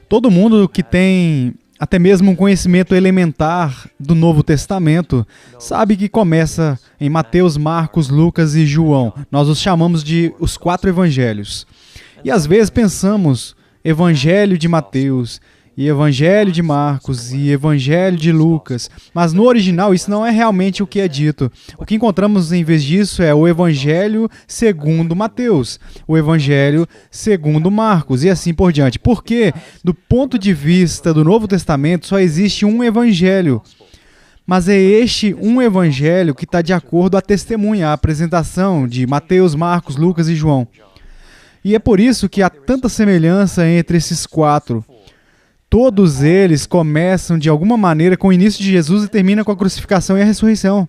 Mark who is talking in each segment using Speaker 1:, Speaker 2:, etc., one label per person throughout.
Speaker 1: Todo mundo que tem até mesmo um conhecimento elementar do Novo Testamento sabe que começa em Mateus, Marcos, Lucas e João. Nós os chamamos de os 4 evangelhos. E às vezes pensamos Evangelho de Mateus, e Evangelho de Marcos, e Evangelho de Lucas. Mas no original isso não é realmente o que é dito. O que encontramos em vez disso é o Evangelho segundo Mateus, o Evangelho segundo Marcos, e assim por diante. Porque, do ponto de vista do Novo Testamento, só existe um Evangelho. Mas é este um Evangelho que está de acordo à testemunha, à apresentação de Mateus, Marcos, Lucas e João. E é por isso que há tanta semelhança entre esses 4. Todos eles começam de alguma maneira com o início de Jesus e terminam com a crucificação e a ressurreição.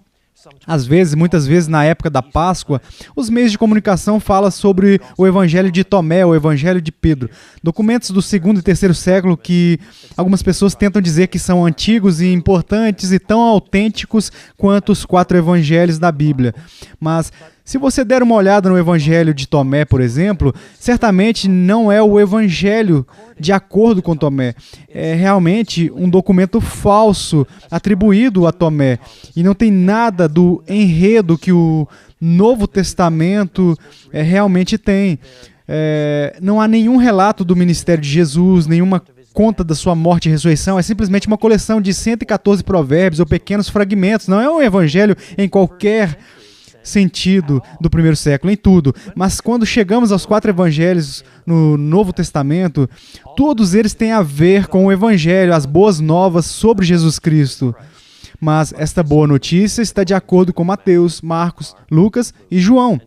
Speaker 1: Às vezes, muitas vezes na época da Páscoa, os meios de comunicação falam sobre o Evangelho de Tomé, o Evangelho de Pedro. Documentos do 2º e 3º século que algumas pessoas tentam dizer que são antigos e importantes e tão autênticos quanto os 4 evangelhos da Bíblia. Mas se você der uma olhada no Evangelho de Tomé, por exemplo, certamente não é o Evangelho de acordo com Tomé. É realmente um documento falso atribuído a Tomé. E não tem nada do enredo que o Novo Testamento realmente tem. Não há nenhum relato do ministério de Jesus, nenhuma conta da sua morte e ressurreição. É simplesmente uma coleção de 114 provérbios ou pequenos fragmentos. Não é um evangelho em qualquer sentido do 1º século, em tudo. Mas quando chegamos aos 4 evangelhos no Novo Testamento, todos eles têm a ver com o evangelho, as boas novas sobre Jesus Cristo. Mas esta boa notícia está de acordo com Mateus, Marcos, Lucas e João.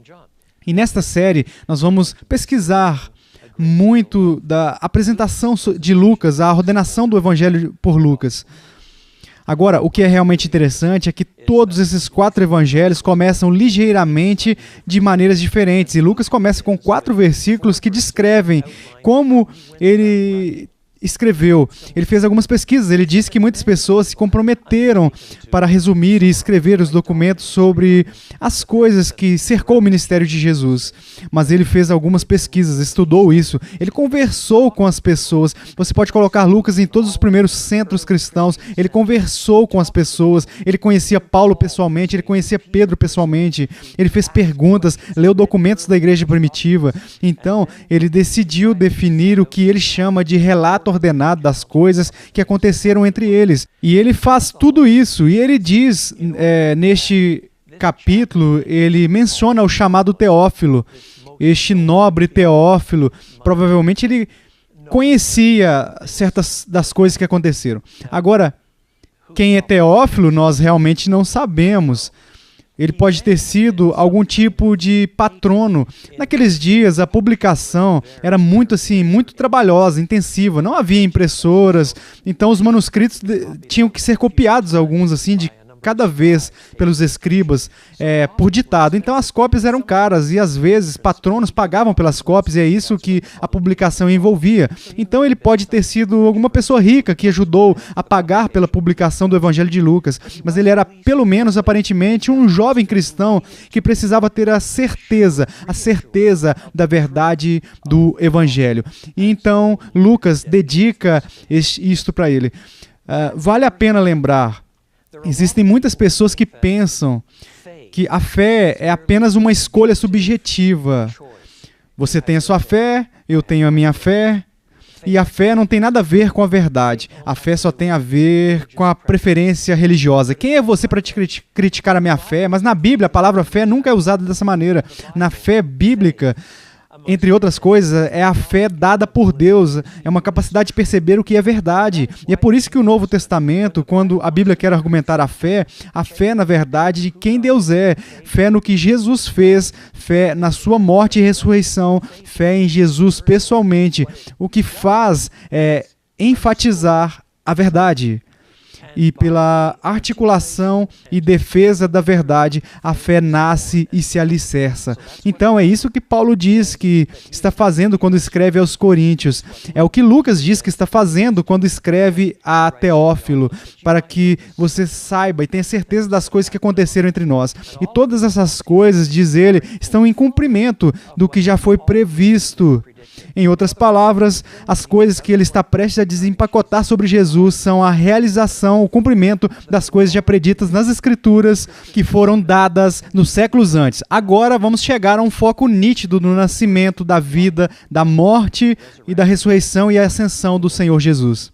Speaker 1: E nesta série nós vamos pesquisar muito da apresentação de Lucas, a ordenação do evangelho por Lucas. Agora, o que é realmente interessante é que todos esses 4 evangelhos começam ligeiramente de maneiras diferentes. E Lucas começa com 4 versículos que descrevem como ele escreveu. Ele fez algumas pesquisas. Ele disse que muitas pessoas se comprometeram para resumir e escrever os documentos sobre as coisas que cercou o ministério de Jesus. Mas ele fez algumas pesquisas, estudou isso. Ele conversou com as pessoas. Você pode colocar Lucas em todos os primeiros centros cristãos. Ele conversou com as pessoas. Ele conhecia Paulo pessoalmente. Ele conhecia Pedro pessoalmente. Ele fez perguntas, leu documentos da igreja primitiva. Então, ele decidiu definir o que ele chama de relato ordenado das coisas que aconteceram entre eles. E ele faz tudo isso. E ele diz, neste capítulo, ele menciona o chamado Teófilo. Este nobre Teófilo, provavelmente ele conhecia certas das coisas que aconteceram. Agora, quem é Teófilo, nós realmente não sabemos. Ele pode ter sido algum tipo de patrono. Naqueles dias, a publicação era muito trabalhosa, intensiva. Não havia impressoras, então os manuscritos tinham que ser copiados, alguns assim, de cada vez pelos escribas, por ditado. Então as cópias eram caras e às vezes patronos pagavam pelas cópias e é isso que a publicação envolvia. Então ele pode ter sido alguma pessoa rica que ajudou a pagar pela publicação do Evangelho de Lucas, mas ele era pelo menos aparentemente um jovem cristão que precisava ter a certeza da verdade do Evangelho. E então Lucas dedica isto para ele. Vale a pena lembrar, existem muitas pessoas que pensam que a fé é apenas uma escolha subjetiva. Você tem a sua fé, eu tenho a minha fé, e a fé não tem nada a ver com a verdade. A fé só tem a ver com a preferência religiosa. Quem é você para criticar a minha fé? Mas na Bíblia, a palavra fé nunca é usada dessa maneira. Na fé bíblica, entre outras coisas, é a fé dada por Deus, é uma capacidade de perceber o que é verdade. E é por isso que o Novo Testamento, quando a Bíblia quer argumentar a fé, na verdade, de quem Deus é, fé no que Jesus fez, fé na sua morte e ressurreição, fé em Jesus pessoalmente, o que faz é enfatizar a verdade. E pela articulação e defesa da verdade, a fé nasce e se alicerça. Então é isso que Paulo diz que está fazendo quando escreve aos Coríntios. É o que Lucas diz que está fazendo quando escreve a Teófilo, para que você saiba e tenha certeza das coisas que aconteceram entre nós. E todas essas coisas, diz ele, estão em cumprimento do que já foi previsto. Em outras palavras, as coisas que ele está prestes a desempacotar sobre Jesus são a realização, o cumprimento das coisas já preditas nas Escrituras que foram dadas nos séculos antes. Agora vamos chegar a um foco nítido no nascimento, da vida, da morte e da ressurreição e ascensão do Senhor Jesus.